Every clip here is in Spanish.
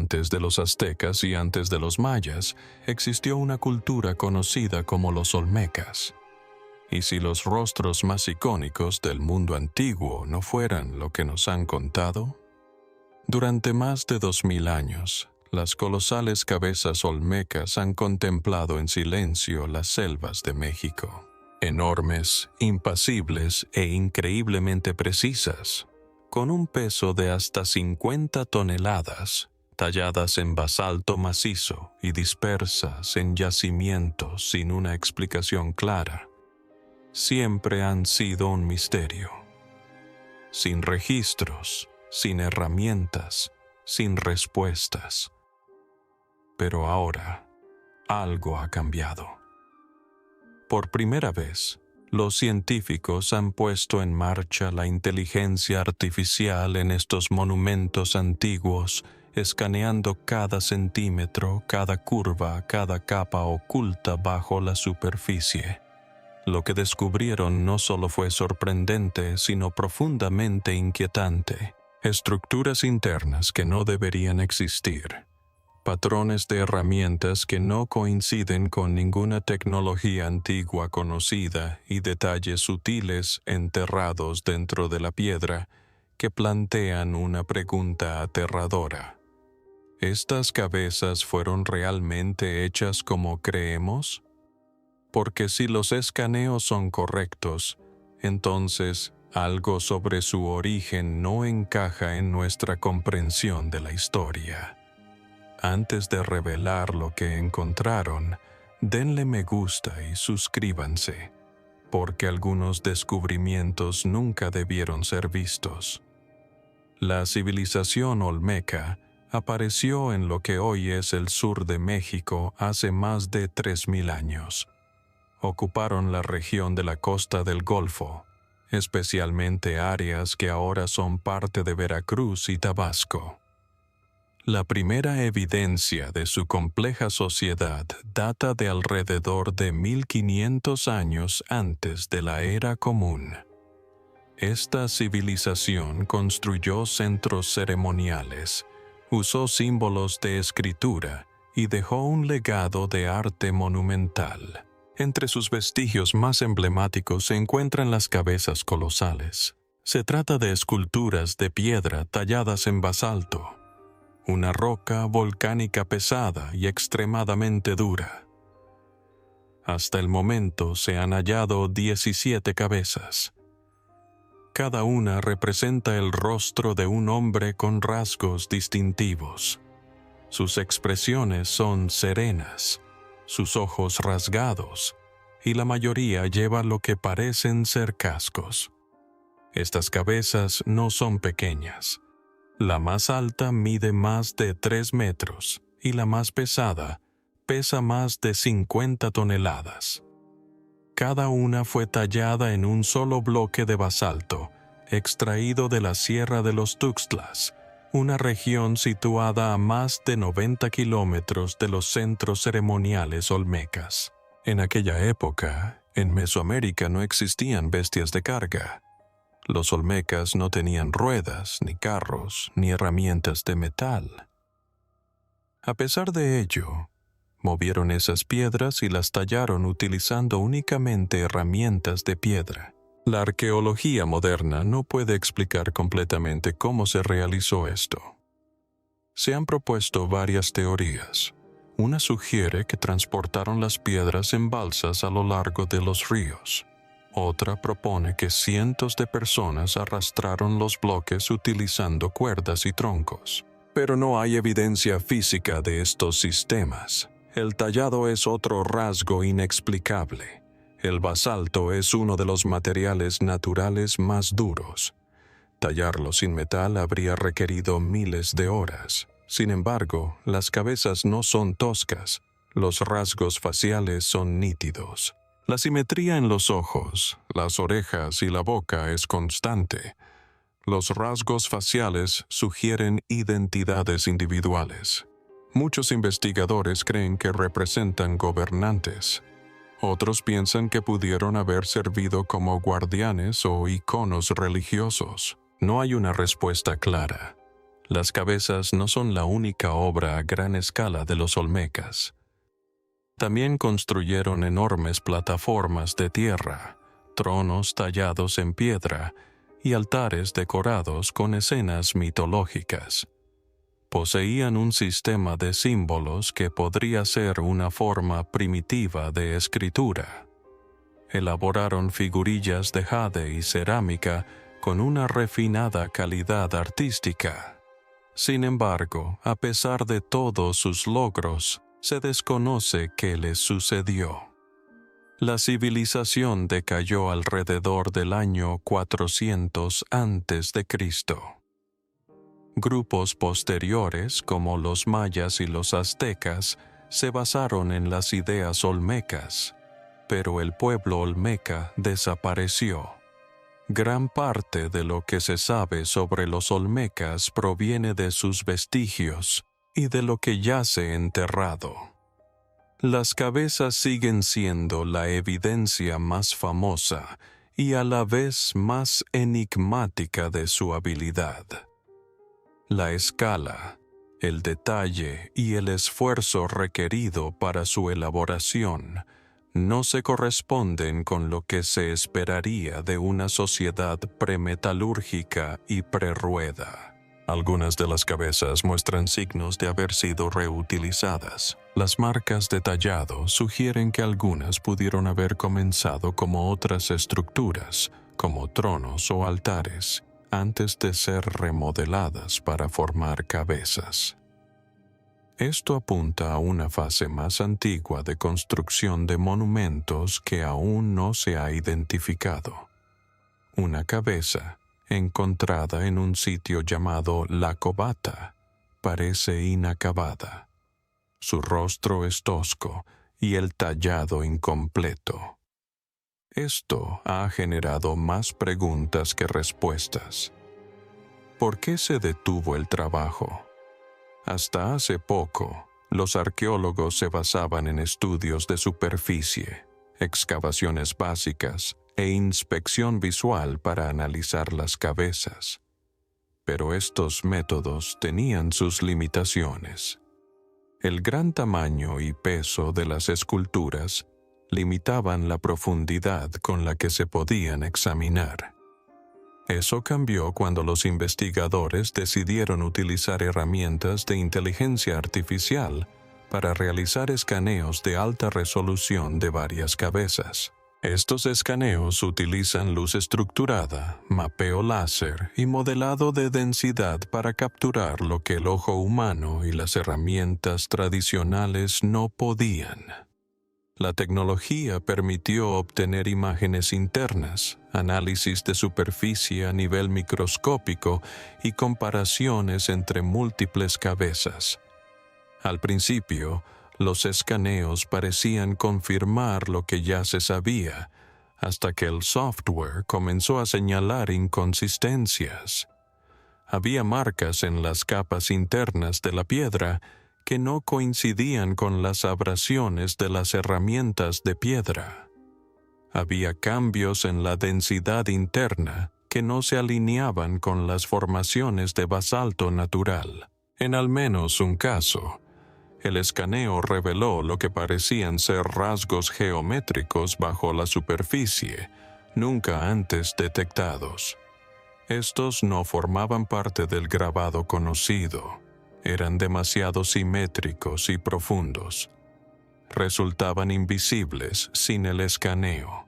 Antes de los aztecas y antes de los mayas, existió una cultura conocida como los olmecas. Y si los rostros más icónicos del mundo antiguo no fueran lo que nos han contado, durante más de 2000 años, las colosales cabezas olmecas han contemplado en silencio las selvas de México. Enormes, impasibles e increíblemente precisas, con un peso de hasta 50 toneladas, talladas en basalto macizo y dispersas en yacimientos sin una explicación clara, siempre han sido un misterio. Sin registros, sin herramientas, sin respuestas. Pero ahora, algo ha cambiado. Por primera vez, los científicos han puesto en marcha la inteligencia artificial en estos monumentos antiguos, escaneando cada centímetro, cada curva, cada capa oculta bajo la superficie. Lo que descubrieron no solo fue sorprendente, sino profundamente inquietante. Estructuras internas que no deberían existir. Patrones de herramientas que no coinciden con ninguna tecnología antigua conocida y detalles sutiles enterrados dentro de la piedra que plantean una pregunta aterradora. ¿Estas cabezas fueron realmente hechas como creemos? Porque si los escaneos son correctos, entonces algo sobre su origen no encaja en nuestra comprensión de la historia. Antes de revelar lo que encontraron, denle me gusta y suscríbanse, porque algunos descubrimientos nunca debieron ser vistos. La civilización olmeca apareció en lo que hoy es el sur de México hace más de 3000 años. Ocuparon la región de la costa del Golfo, especialmente áreas que ahora son parte de Veracruz y Tabasco. La primera evidencia de su compleja sociedad data de alrededor de 1500 años antes de la Era Común. Esta civilización construyó centros ceremoniales, usó símbolos de escritura y dejó un legado de arte monumental. Entre sus vestigios más emblemáticos se encuentran las cabezas colosales. Se trata de esculturas de piedra talladas en basalto, una roca volcánica pesada y extremadamente dura. Hasta el momento se han hallado 17 cabezas. Cada una representa el rostro de un hombre con rasgos distintivos. Sus expresiones son serenas, sus ojos rasgados, y la mayoría lleva lo que parecen ser cascos. Estas cabezas no son pequeñas. La más alta mide más de 3 metros y la más pesada pesa más de 50 toneladas. Cada una fue tallada en un solo bloque de basalto, extraído de la Sierra de los Tuxtlas, una región situada a más de 90 kilómetros de los centros ceremoniales olmecas. En aquella época, en Mesoamérica no existían bestias de carga. Los olmecas no tenían ruedas, ni carros, ni herramientas de metal. A pesar de ello, movieron esas piedras y las tallaron utilizando únicamente herramientas de piedra. La arqueología moderna no puede explicar completamente cómo se realizó esto. Se han propuesto varias teorías. Una sugiere que transportaron las piedras en balsas a lo largo de los ríos. Otra propone que cientos de personas arrastraron los bloques utilizando cuerdas y troncos. Pero no hay evidencia física de estos sistemas. El tallado es otro rasgo inexplicable. El basalto es uno de los materiales naturales más duros. Tallarlo sin metal habría requerido miles de horas. Sin embargo, las cabezas no son toscas. Los rasgos faciales son nítidos. La simetría en los ojos, las orejas y la boca es constante. Los rasgos faciales sugieren identidades individuales. Muchos investigadores creen que representan gobernantes. Otros piensan que pudieron haber servido como guardianes o iconos religiosos. No hay una respuesta clara. Las cabezas no son la única obra a gran escala de los olmecas. También construyeron enormes plataformas de tierra, tronos tallados en piedra y altares decorados con escenas mitológicas. Poseían un sistema de símbolos que podría ser una forma primitiva de escritura. Elaboraron figurillas de jade y cerámica con una refinada calidad artística. Sin embargo, a pesar de todos sus logros, se desconoce qué les sucedió. La civilización decayó alrededor del año 400 a.C. Grupos posteriores, como los mayas y los aztecas, se basaron en las ideas olmecas, pero el pueblo olmeca desapareció. Gran parte de lo que se sabe sobre los olmecas proviene de sus vestigios y de lo que yace enterrado. Las cabezas siguen siendo la evidencia más famosa y a la vez más enigmática de su habilidad. La escala, el detalle y el esfuerzo requerido para su elaboración no se corresponden con lo que se esperaría de una sociedad premetalúrgica y prerrueda. Algunas de las cabezas muestran signos de haber sido reutilizadas. Las marcas de tallado sugieren que algunas pudieron haber comenzado como otras estructuras, como tronos o altares, antes de ser remodeladas para formar cabezas. Esto apunta a una fase más antigua de construcción de monumentos que aún no se ha identificado. Una cabeza, encontrada en un sitio llamado La Cobata, parece inacabada. Su rostro es tosco y el tallado incompleto. Esto ha generado más preguntas que respuestas. ¿Por qué se detuvo el trabajo? Hasta hace poco, los arqueólogos se basaban en estudios de superficie, excavaciones básicas e inspección visual para analizar las cabezas. Pero estos métodos tenían sus limitaciones. El gran tamaño y peso de las esculturas limitaban la profundidad con la que se podían examinar. Eso cambió cuando los investigadores decidieron utilizar herramientas de inteligencia artificial para realizar escaneos de alta resolución de varias cabezas. Estos escaneos utilizan luz estructurada, mapeo láser y modelado de densidad para capturar lo que el ojo humano y las herramientas tradicionales no podían. La tecnología permitió obtener imágenes internas, análisis de superficie a nivel microscópico y comparaciones entre múltiples cabezas. Al principio, los escaneos parecían confirmar lo que ya se sabía, hasta que el software comenzó a señalar inconsistencias. Había marcas en las capas internas de la piedra que no coincidían con las abrasiones de las herramientas de piedra. Había cambios en la densidad interna que no se alineaban con las formaciones de basalto natural. En al menos un caso, el escaneo reveló lo que parecían ser rasgos geométricos bajo la superficie, nunca antes detectados. Estos no formaban parte del grabado conocido. Eran demasiado simétricos y profundos. Resultaban invisibles sin el escaneo.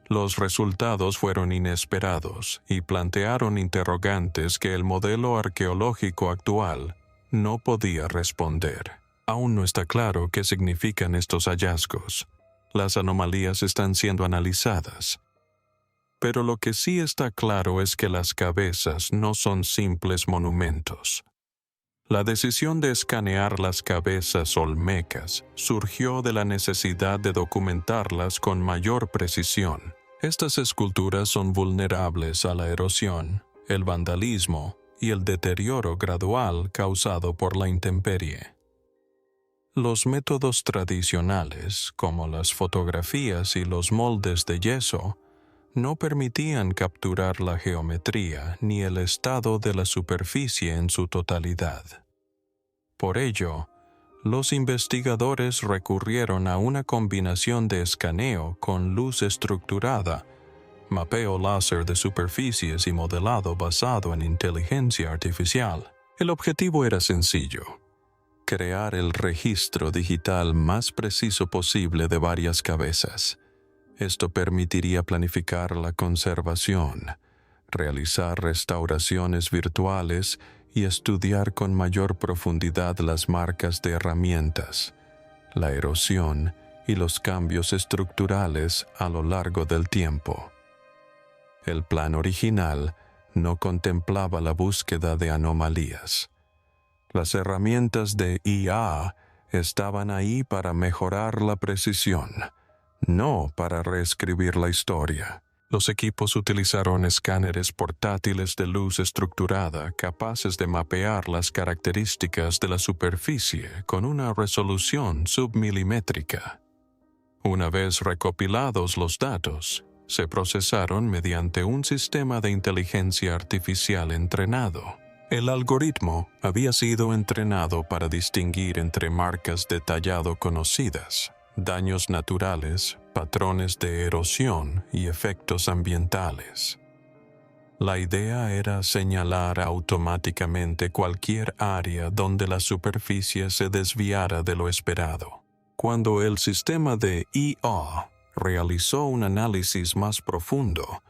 Los resultados fueron inesperados y plantearon interrogantes que el modelo arqueológico actual no podía responder. Aún no está claro qué significan estos hallazgos. Las anomalías están siendo analizadas. Pero lo que sí está claro es que las cabezas no son simples monumentos. La decisión de escanear las cabezas olmecas surgió de la necesidad de documentarlas con mayor precisión. Estas esculturas son vulnerables a la erosión, el vandalismo y el deterioro gradual causado por la intemperie. Los métodos tradicionales, como las fotografías y los moldes de yeso, no permitían capturar la geometría ni el estado de la superficie en su totalidad. Por ello, los investigadores recurrieron a una combinación de escaneo con luz estructurada, mapeo láser de superficies y modelado basado en inteligencia artificial. El objetivo era sencillo: crear el registro digital más preciso posible de varias cabezas. Esto permitiría planificar la conservación, realizar restauraciones virtuales y estudiar con mayor profundidad las marcas de herramientas, la erosión y los cambios estructurales a lo largo del tiempo. El plan original no contemplaba la búsqueda de anomalías. Las herramientas de IA estaban ahí para mejorar la precisión, no para reescribir la historia. Los equipos utilizaron escáneres portátiles de luz estructurada capaces de mapear las características de la superficie con una resolución submilimétrica. Una vez recopilados los datos, se procesaron mediante un sistema de inteligencia artificial entrenado. El algoritmo había sido entrenado para distinguir entre marcas de tallado conocidas, daños naturales, patrones de erosión y efectos ambientales. La idea era señalar automáticamente cualquier área donde la superficie se desviara de lo esperado. Cuando el sistema de IA realizó un análisis más profundo,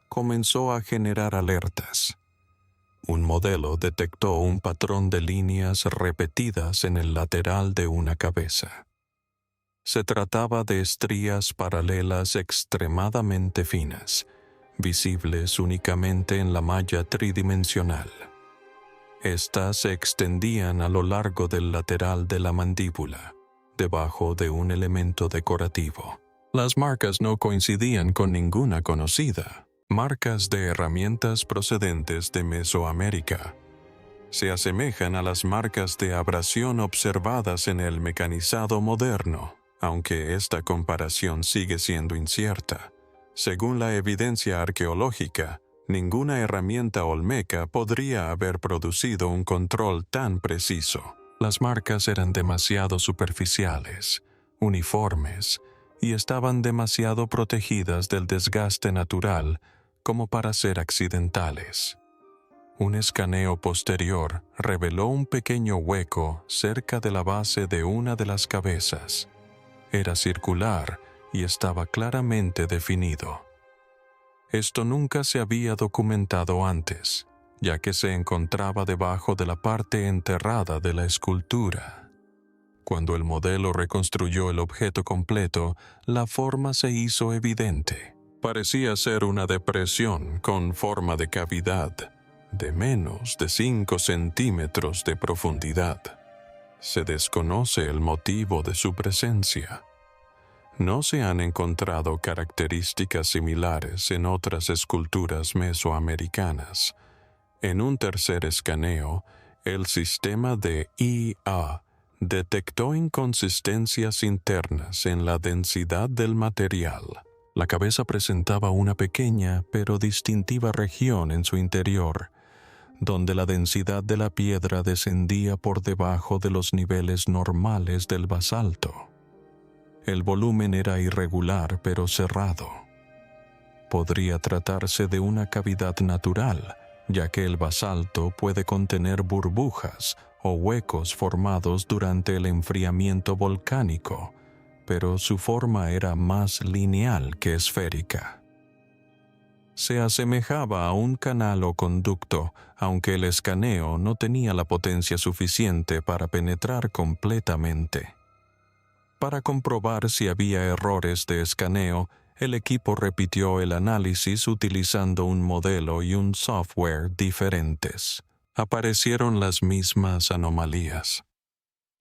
comenzó a generar alertas. Un modelo detectó un patrón de líneas repetidas en el lateral de una cabeza. Se trataba de estrías paralelas extremadamente finas, visibles únicamente en la malla tridimensional. Estas se extendían a lo largo del lateral de la mandíbula, debajo de un elemento decorativo. Las marcas no coincidían con ninguna conocida. Marcas de herramientas procedentes de Mesoamérica. Se asemejan a las marcas de abrasión observadas en el mecanizado moderno, aunque esta comparación sigue siendo incierta. Según la evidencia arqueológica, ninguna herramienta olmeca podría haber producido un control tan preciso. Las marcas eran demasiado superficiales, uniformes, y estaban demasiado protegidas del desgaste natural como para ser accidentales. Un escaneo posterior reveló un pequeño hueco cerca de la base de una de las cabezas. Era circular y estaba claramente definido. Esto nunca se había documentado antes, ya que se encontraba debajo de la parte enterrada de la escultura. Cuando el modelo reconstruyó el objeto completo, la forma se hizo evidente. Parecía ser una depresión con forma de cavidad, de menos de 5 centímetros de profundidad. Se desconoce el motivo de su presencia. No se han encontrado características similares en otras esculturas mesoamericanas. En un tercer escaneo, el sistema de IA detectó inconsistencias internas en la densidad del material. La cabeza presentaba una pequeña pero distintiva región en su interior, donde la densidad de la piedra descendía por debajo de los niveles normales del basalto. El volumen era irregular pero cerrado. Podría tratarse de una cavidad natural, ya que el basalto puede contener burbujas o huecos formados durante el enfriamiento volcánico, pero su forma era más lineal que esférica. Se asemejaba a un canal o conducto, aunque el escaneo no tenía la potencia suficiente para penetrar completamente. Para comprobar si había errores de escaneo, el equipo repitió el análisis utilizando un modelo y un software diferentes. Aparecieron las mismas anomalías.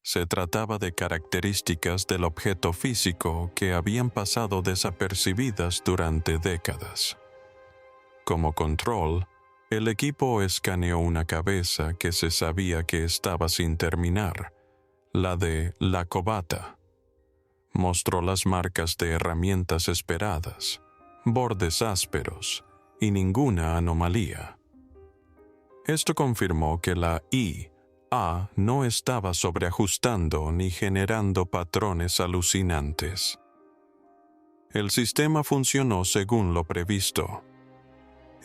Se trataba de características del objeto físico que habían pasado desapercibidas durante décadas. Como control, el equipo escaneó una cabeza que se sabía que estaba sin terminar, la de Lakobata. Mostró las marcas de herramientas esperadas, bordes ásperos y ninguna anomalía. Esto confirmó que la IA no estaba sobreajustando ni generando patrones alucinantes. El sistema funcionó según lo previsto.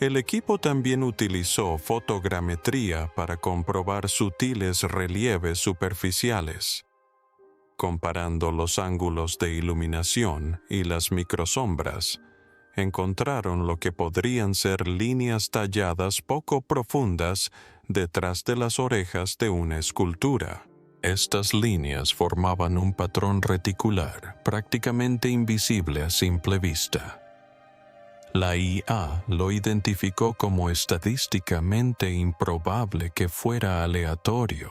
El equipo también utilizó fotogrametría para comprobar sutiles relieves superficiales. Comparando los ángulos de iluminación y las microsombras, encontraron lo que podrían ser líneas talladas poco profundas detrás de las orejas de una escultura. Estas líneas formaban un patrón reticular prácticamente invisible a simple vista. La IA lo identificó como estadísticamente improbable que fuera aleatorio.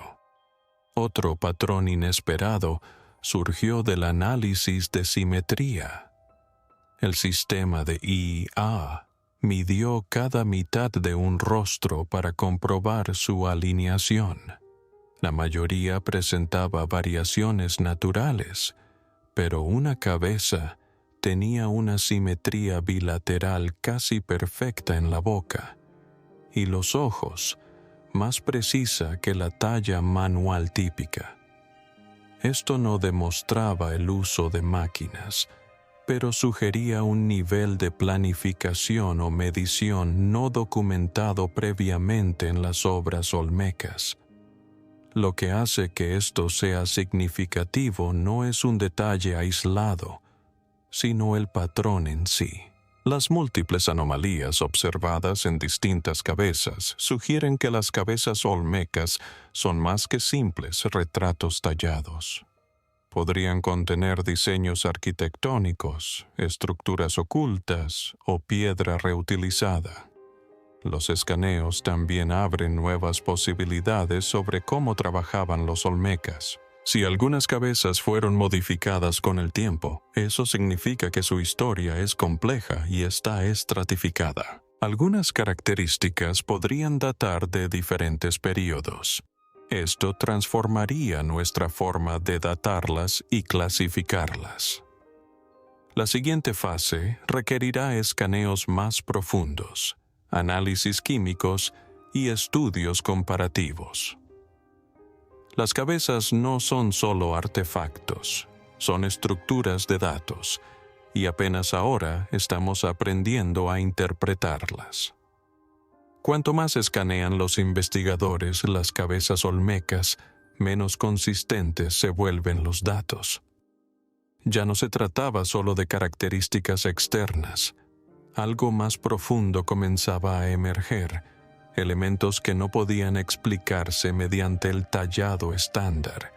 Otro patrón inesperado surgió del análisis de simetría. El sistema de IA midió cada mitad de un rostro para comprobar su alineación. La mayoría presentaba variaciones naturales, pero una cabeza tenía una simetría bilateral casi perfecta en la boca, y los ojos más precisa que la talla manual típica. Esto no demostraba el uso de máquinas, pero sugería un nivel de planificación o medición no documentado previamente en las obras olmecas. Lo que hace que esto sea significativo no es un detalle aislado, sino el patrón en sí. Las múltiples anomalías observadas en distintas cabezas sugieren que las cabezas olmecas son más que simples retratos tallados. Podrían contener diseños arquitectónicos, estructuras ocultas o piedra reutilizada. Los escaneos también abren nuevas posibilidades sobre cómo trabajaban los olmecas. Si algunas cabezas fueron modificadas con el tiempo, eso significa que su historia es compleja y está estratificada. Algunas características podrían datar de diferentes períodos. Esto transformaría nuestra forma de datarlas y clasificarlas. La siguiente fase requerirá escaneos más profundos, análisis químicos y estudios comparativos. Las cabezas no son solo artefactos, son estructuras de datos, y apenas ahora estamos aprendiendo a interpretarlas. Cuanto más escanean los investigadores las cabezas olmecas, menos consistentes se vuelven los datos. Ya no se trataba solo de características externas. Algo más profundo comenzaba a emerger, elementos que no podían explicarse mediante el tallado estándar,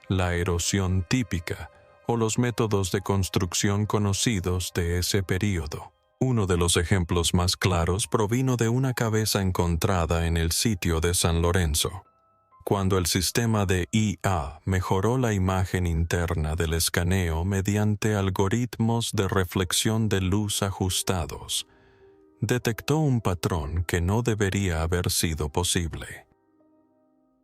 la erosión típica o los métodos de construcción conocidos de ese período. Uno de los ejemplos más claros provino de una cabeza encontrada en el sitio de San Lorenzo. Cuando el sistema de IA mejoró la imagen interna del escaneo mediante algoritmos de reflexión de luz ajustados, detectó un patrón que no debería haber sido posible.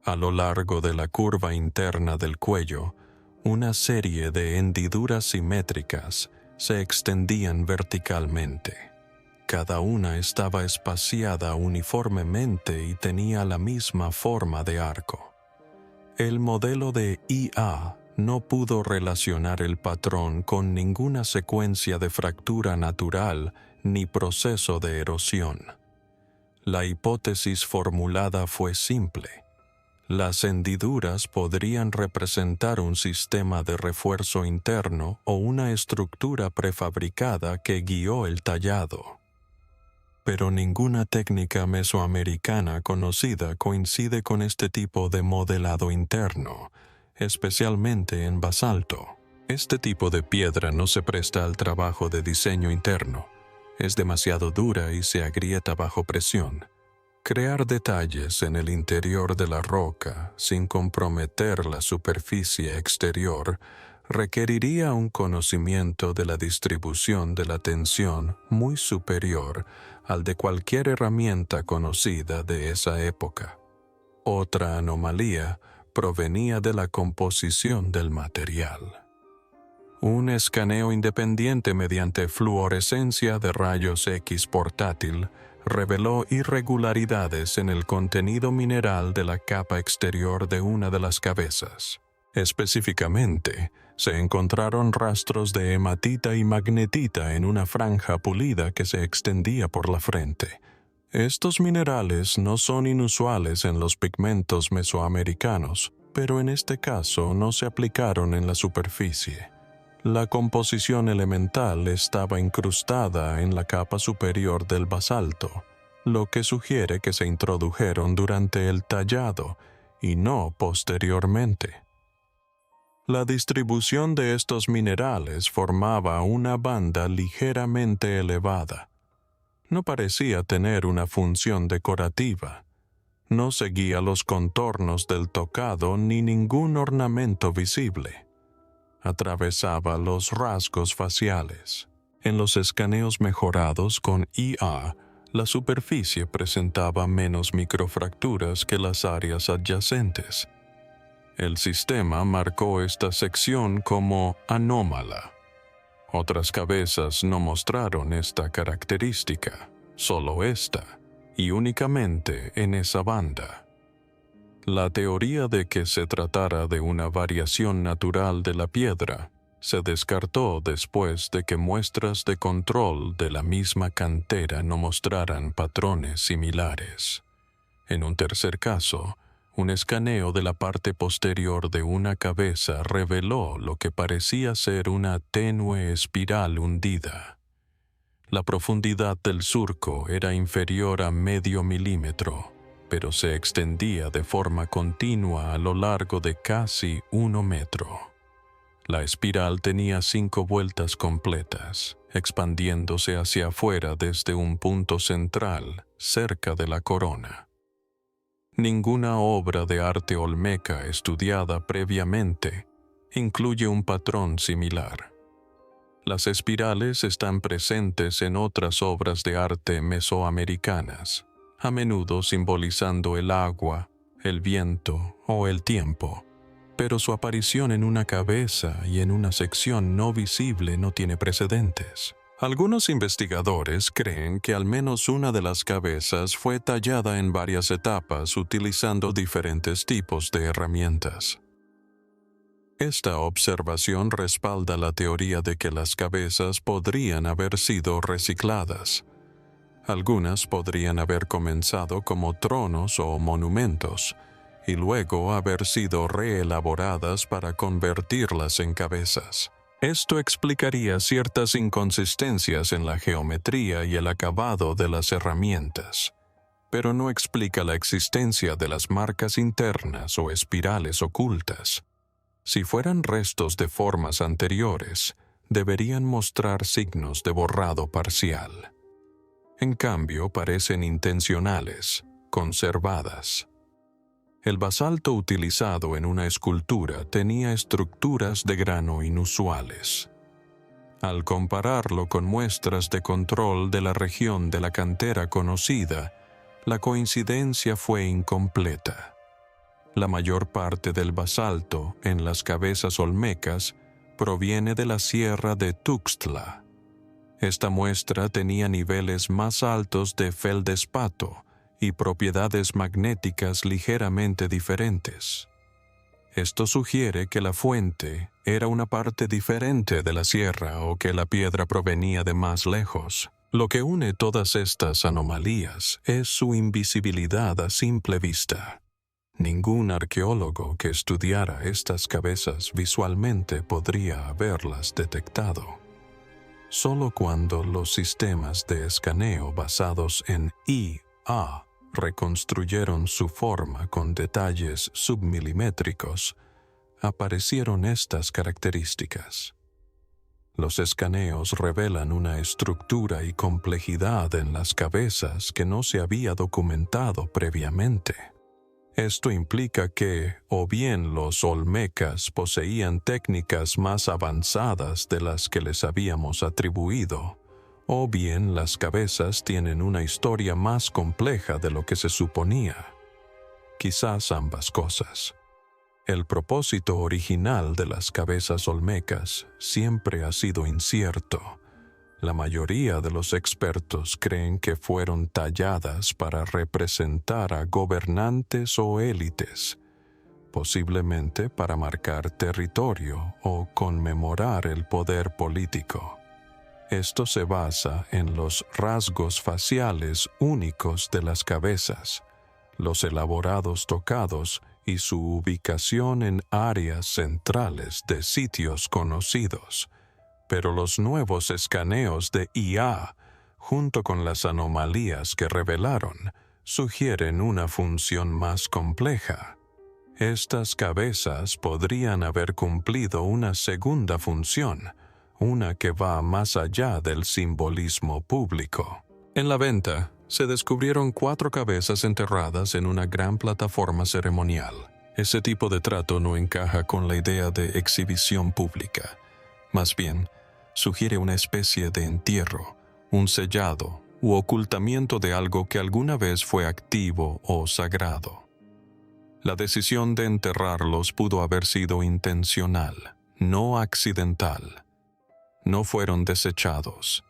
A lo largo de la curva interna del cuello, una serie de hendiduras simétricas se extendían verticalmente. Cada una estaba espaciada uniformemente y tenía la misma forma de arco. El modelo de IA no pudo relacionar el patrón con ninguna secuencia de fractura natural ni proceso de erosión. La hipótesis formulada fue simple. Las hendiduras podrían representar un sistema de refuerzo interno o una estructura prefabricada que guió el tallado. Pero ninguna técnica mesoamericana conocida coincide con este tipo de modelado interno, especialmente en basalto. Este tipo de piedra no se presta al trabajo de diseño interno. Es demasiado dura y se agrieta bajo presión. Crear detalles en el interior de la roca sin comprometer la superficie exterior requeriría un conocimiento de la distribución de la tensión muy superior al de cualquier herramienta conocida de esa época. Otra anomalía provenía de la composición del material. Un escaneo independiente mediante fluorescencia de rayos X portátil reveló irregularidades en el contenido mineral de la capa exterior de una de las cabezas. Específicamente, se encontraron rastros de hematita y magnetita en una franja pulida que se extendía por la frente. Estos minerales no son inusuales en los pigmentos mesoamericanos, pero en este caso no se aplicaron en la superficie. La composición elemental estaba incrustada en la capa superior del basalto, lo que sugiere que se introdujeron durante el tallado y no posteriormente. La distribución de estos minerales formaba una banda ligeramente elevada. No parecía tener una función decorativa. No seguía los contornos del tocado ni ningún ornamento visible. Atravesaba los rasgos faciales. En los escaneos mejorados con IA, la superficie presentaba menos microfracturas que las áreas adyacentes. El sistema marcó esta sección como anómala. Otras cabezas no mostraron esta característica, solo esta, y únicamente en esa banda. La teoría de que se tratara de una variación natural de la piedra se descartó después de que muestras de control de la misma cantera no mostraran patrones similares. En un tercer caso, un escaneo de la parte posterior de una cabeza reveló lo que parecía ser una tenue espiral hundida. La profundidad del surco era inferior a medio milímetro, pero se extendía de forma continua a lo largo de casi 1 metro. La espiral tenía 5 vueltas completas, expandiéndose hacia afuera desde un punto central, cerca de la corona. Ninguna obra de arte olmeca estudiada previamente incluye un patrón similar. Las espirales están presentes en otras obras de arte mesoamericanas, a menudo simbolizando el agua, el viento o el tiempo, pero su aparición en una cabeza y en una sección no visible no tiene precedentes. Algunos investigadores creen que al menos una de las cabezas fue tallada en varias etapas utilizando diferentes tipos de herramientas. Esta observación respalda la teoría de que las cabezas podrían haber sido recicladas. Algunas podrían haber comenzado como tronos o monumentos, y luego haber sido reelaboradas para convertirlas en cabezas. Esto explicaría ciertas inconsistencias en la geometría y el acabado de las herramientas, pero no explica la existencia de las marcas internas o espirales ocultas. Si fueran restos de formas anteriores, deberían mostrar signos de borrado parcial. En cambio, parecen intencionales, conservadas. El basalto utilizado en una escultura tenía estructuras de grano inusuales. Al compararlo con muestras de control de la región de la cantera conocida, la coincidencia fue incompleta. La mayor parte del basalto en las cabezas olmecas proviene de la sierra de Tuxtla. Esta muestra tenía niveles más altos de feldespato y propiedades magnéticas ligeramente diferentes. Esto sugiere que la fuente era una parte diferente de la sierra o que la piedra provenía de más lejos. Lo que une todas estas anomalías es su invisibilidad a simple vista. Ningún arqueólogo que estudiara estas cabezas visualmente podría haberlas detectado. Solo cuando los sistemas de escaneo basados en IA reconstruyeron su forma con detalles submilimétricos, aparecieron estas características. Los escaneos revelan una estructura y complejidad en las cabezas que no se había documentado previamente. Esto implica que, o bien los olmecas poseían técnicas más avanzadas de las que les habíamos atribuido, o bien las cabezas tienen una historia más compleja de lo que se suponía. Quizás ambas cosas. El propósito original de las cabezas olmecas siempre ha sido incierto. La mayoría de los expertos creen que fueron talladas para representar a gobernantes o élites, posiblemente para marcar territorio o conmemorar el poder político. Esto se basa en los rasgos faciales únicos de las cabezas, los elaborados tocados y su ubicación en áreas centrales de sitios conocidos. Pero los nuevos escaneos de IA, junto con las anomalías que revelaron, sugieren una función más compleja. Estas cabezas podrían haber cumplido una segunda función, una que va más allá del simbolismo público. En la venta, se descubrieron 4 cabezas enterradas en una gran plataforma ceremonial. Ese tipo de trato no encaja con la idea de exhibición pública. Más bien, sugiere una especie de entierro, un sellado u ocultamiento de algo que alguna vez fue activo o sagrado. La decisión de enterrarlos pudo haber sido intencional, no accidental. No fueron desechados,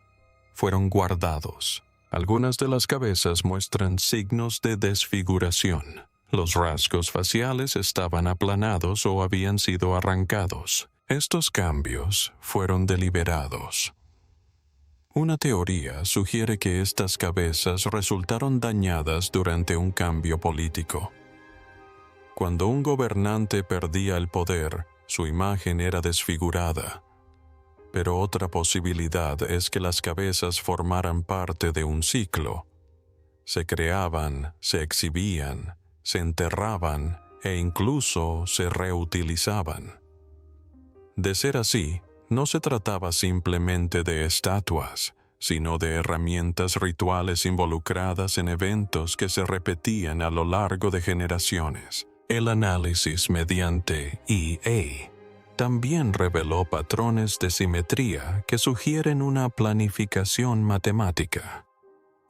fueron guardados. Algunas de las cabezas muestran signos de desfiguración. Los rasgos faciales estaban aplanados o habían sido arrancados. Estos cambios fueron deliberados. Una teoría sugiere que estas cabezas resultaron dañadas durante un cambio político. Cuando un gobernante perdía el poder, su imagen era desfigurada. Pero otra posibilidad es que las cabezas formaran parte de un ciclo. Se creaban, se exhibían, se enterraban e incluso se reutilizaban. De ser así, no se trataba simplemente de estatuas, sino de herramientas rituales involucradas en eventos que se repetían a lo largo de generaciones. El análisis mediante IA también reveló patrones de simetría que sugieren una planificación matemática.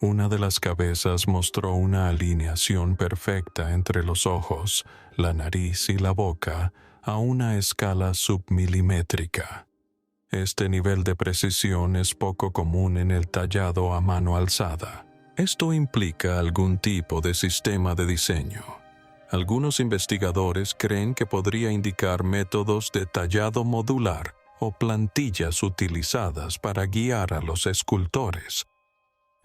Una de las cabezas mostró una alineación perfecta entre los ojos, la nariz y la boca a una escala submilimétrica. Este nivel de precisión es poco común en el tallado a mano alzada. Esto implica algún tipo de sistema de diseño. Algunos investigadores creen que podría indicar métodos de tallado modular o plantillas utilizadas para guiar a los escultores.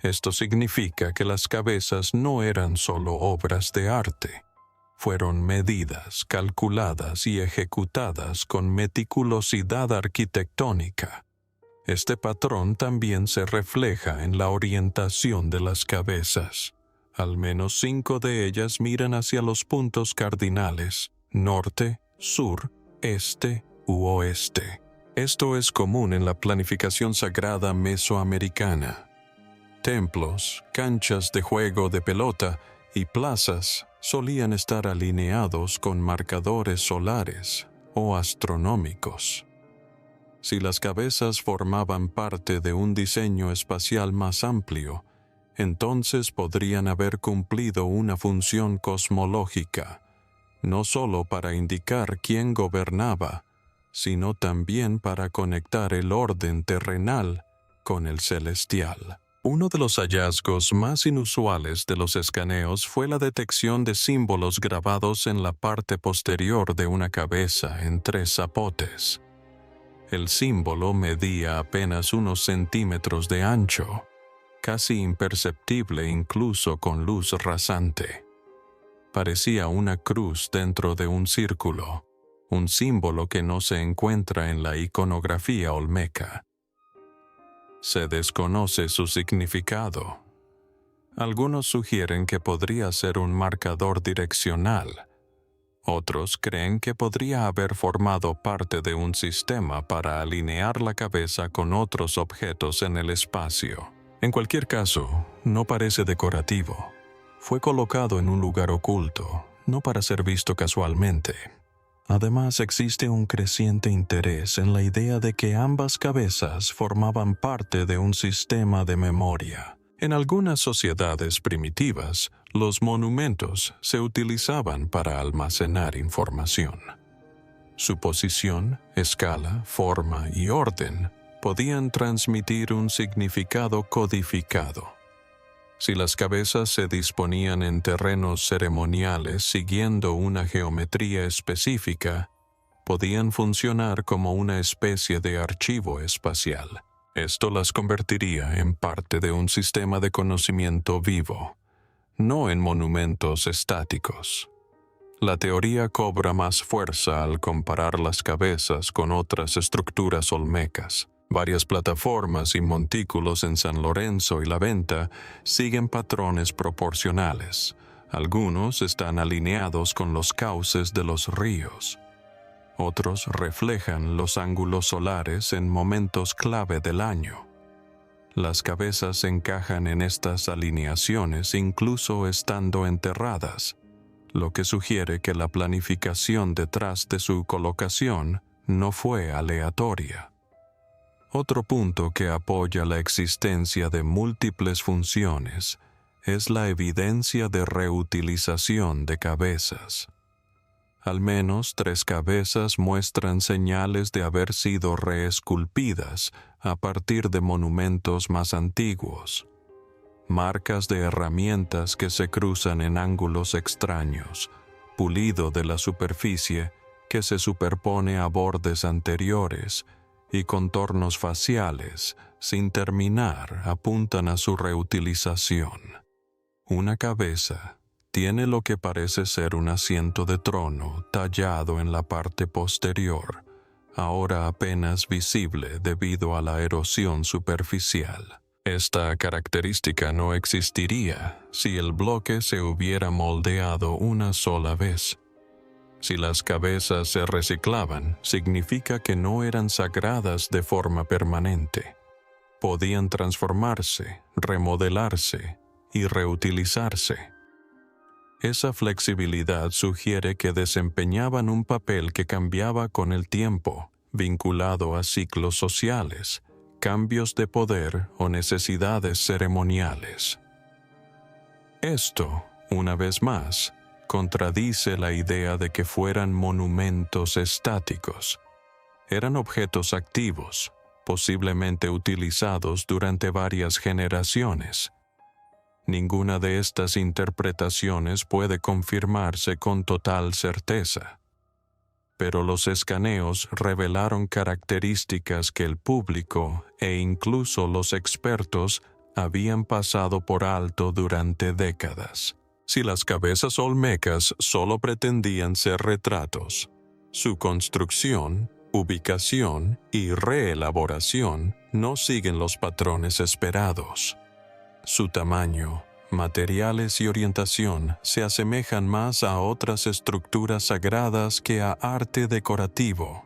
Esto significa que las cabezas no eran solo obras de arte. Fueron medidas, calculadas y ejecutadas con meticulosidad arquitectónica. Este patrón también se refleja en la orientación de las cabezas. Al menos 5 de ellas miran hacia los puntos cardinales, norte, sur, este u oeste. Esto es común en la planificación sagrada mesoamericana. Templos, canchas de juego de pelota y plazas solían estar alineados con marcadores solares o astronómicos. Si las cabezas formaban parte de un diseño espacial más amplio, entonces podrían haber cumplido una función cosmológica, no solo para indicar quién gobernaba, sino también para conectar el orden terrenal con el celestial. Uno de los hallazgos más inusuales de los escaneos fue la detección de símbolos grabados en la parte posterior de una cabeza en 3 zapotes. El símbolo medía apenas unos centímetros de ancho, casi imperceptible incluso con luz rasante. Parecía una cruz dentro de un círculo, un símbolo que no se encuentra en la iconografía olmeca. Se desconoce su significado. Algunos sugieren que podría ser un marcador direccional. Otros creen que podría haber formado parte de un sistema para alinear la cabeza con otros objetos en el espacio. En cualquier caso, no parece decorativo. Fue colocado en un lugar oculto, no para ser visto casualmente. Además, existe un creciente interés en la idea de que ambas cabezas formaban parte de un sistema de memoria. En algunas sociedades primitivas, Los monumentos se utilizaban para almacenar información. Su posición, escala, forma y orden podían transmitir un significado codificado. Si las cabezas se disponían en terrenos ceremoniales siguiendo una geometría específica, podían funcionar como una especie de archivo espacial. Esto las convertiría en parte de un sistema de conocimiento vivo, no en monumentos estáticos. La teoría cobra más fuerza al comparar las cabezas con otras estructuras olmecas. Varias plataformas y montículos en San Lorenzo y La Venta siguen patrones proporcionales. Algunos están alineados con los cauces de los ríos. Otros reflejan los ángulos solares en momentos clave del año. Las cabezas encajan en estas alineaciones incluso estando enterradas, lo que sugiere que la planificación detrás de su colocación no fue aleatoria. Otro punto que apoya la existencia de múltiples funciones es la evidencia de reutilización de cabezas. Al menos 3 cabezas muestran señales de haber sido reesculpidas a partir de monumentos más antiguos. Marcas de herramientas que se cruzan en ángulos extraños, pulido de la superficie que se superpone a bordes anteriores, y contornos faciales, sin terminar, apuntan a su reutilización. Una cabeza tiene lo que parece ser un asiento de trono tallado en la parte posterior, ahora apenas visible debido a la erosión superficial. Esta característica no existiría si el bloque se hubiera moldeado una sola vez. Si las cabezas se reciclaban, significa que no eran sagradas de forma permanente. Podían transformarse, remodelarse y reutilizarse. Esa flexibilidad sugiere que desempeñaban un papel que cambiaba con el tiempo, vinculado a ciclos sociales, cambios de poder o necesidades ceremoniales. Esto, una vez más, contradice la idea de que fueran monumentos estáticos. Eran objetos activos, posiblemente utilizados durante varias generaciones. Ninguna de estas interpretaciones puede confirmarse con total certeza. Pero los escaneos revelaron características que el público e incluso los expertos habían pasado por alto durante décadas. Si las cabezas olmecas solo pretendían ser retratos, su construcción, ubicación y reelaboración no siguen los patrones esperados. Su tamaño, materiales y orientación se asemejan más a otras estructuras sagradas que a arte decorativo.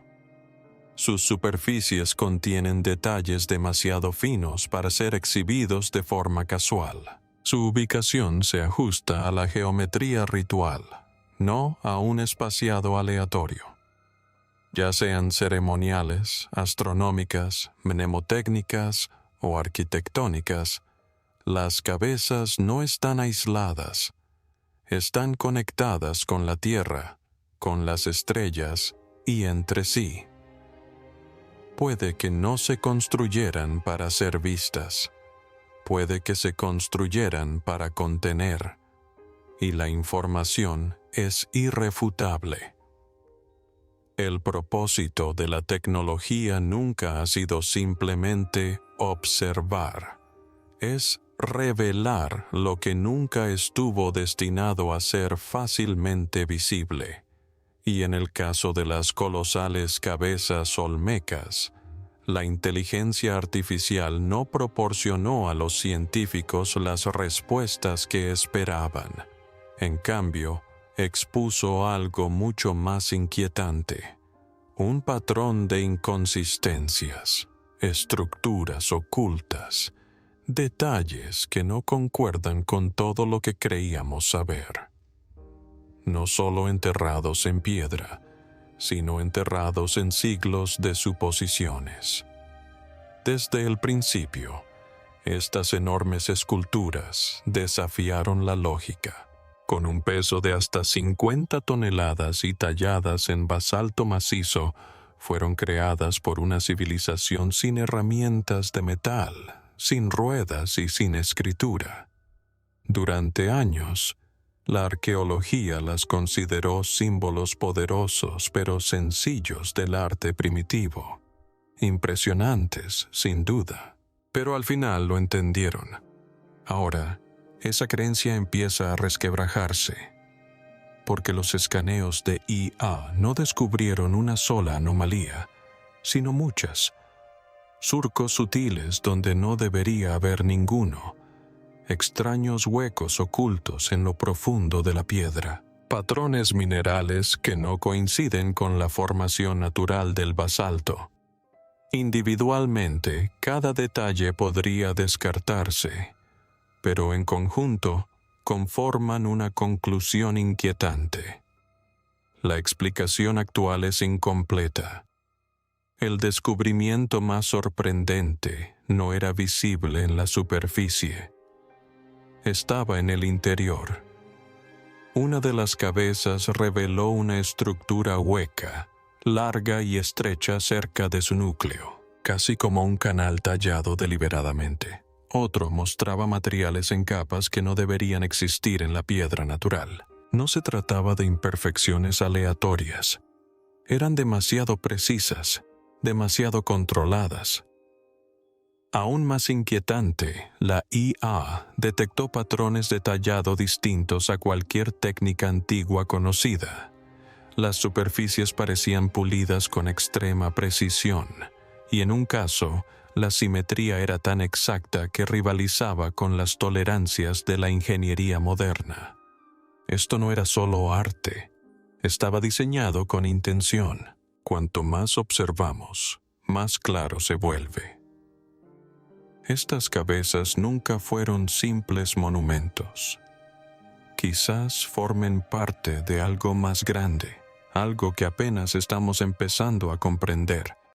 Sus superficies contienen detalles demasiado finos para ser exhibidos de forma casual. Su ubicación se ajusta a la geometría ritual, no a un espaciado aleatorio. Ya sean ceremoniales, astronómicas, mnemotécnicas o arquitectónicas, las cabezas no están aisladas. Están conectadas con la Tierra, con las estrellas y entre sí. Puede que no se construyeran para ser vistas. Puede que se construyeran para contener, y la información es irrefutable. El propósito de la tecnología nunca ha sido simplemente observar. Es revelar lo que nunca estuvo destinado a ser fácilmente visible. Y en el caso de las colosales cabezas olmecas, la inteligencia artificial no proporcionó a los científicos las respuestas que esperaban. En cambio, expuso algo mucho más inquietante: un patrón de inconsistencias, estructuras ocultas, detalles que no concuerdan con todo lo que creíamos saber. No solo enterrados en piedra, sino enterrados en siglos de suposiciones. Desde el principio, estas enormes esculturas desafiaron la lógica. con un peso de hasta 50 toneladas y talladas en basalto macizo, fueron creadas por una civilización sin herramientas de metal, sin ruedas y sin escritura. Durante años, la arqueología las consideró símbolos poderosos pero sencillos del arte primitivo. Impresionantes, sin duda, pero al final lo entendieron. Ahora, esa creencia empieza a resquebrajarse, porque los escaneos de IA no descubrieron una sola anomalía, sino muchas, surcos sutiles donde no debería haber ninguno, extraños huecos ocultos en lo profundo de la piedra, patrones minerales que no coinciden con la formación natural del basalto. Individualmente, cada detalle podría descartarse, pero en conjunto conforman una conclusión inquietante. La explicación actual es incompleta. El descubrimiento más sorprendente no era visible en la superficie. Estaba en el interior. Una de las cabezas reveló una estructura hueca, larga y estrecha cerca de su núcleo, casi como un canal tallado deliberadamente. Otro mostraba materiales en capas que no deberían existir en la piedra natural. No se trataba de imperfecciones aleatorias. Eran demasiado precisas, demasiado controladas. Aún más inquietante, la IA detectó patrones de tallado distintos a cualquier técnica antigua conocida. Las superficies parecían pulidas con extrema precisión, y en un caso, la simetría era tan exacta que rivalizaba con las tolerancias de la ingeniería moderna. Esto no era solo arte, estaba diseñado con intención. Cuanto más observamos, más claro se vuelve. Estas cabezas nunca fueron simples monumentos. Quizás formen parte de algo más grande, algo que apenas estamos empezando a comprender.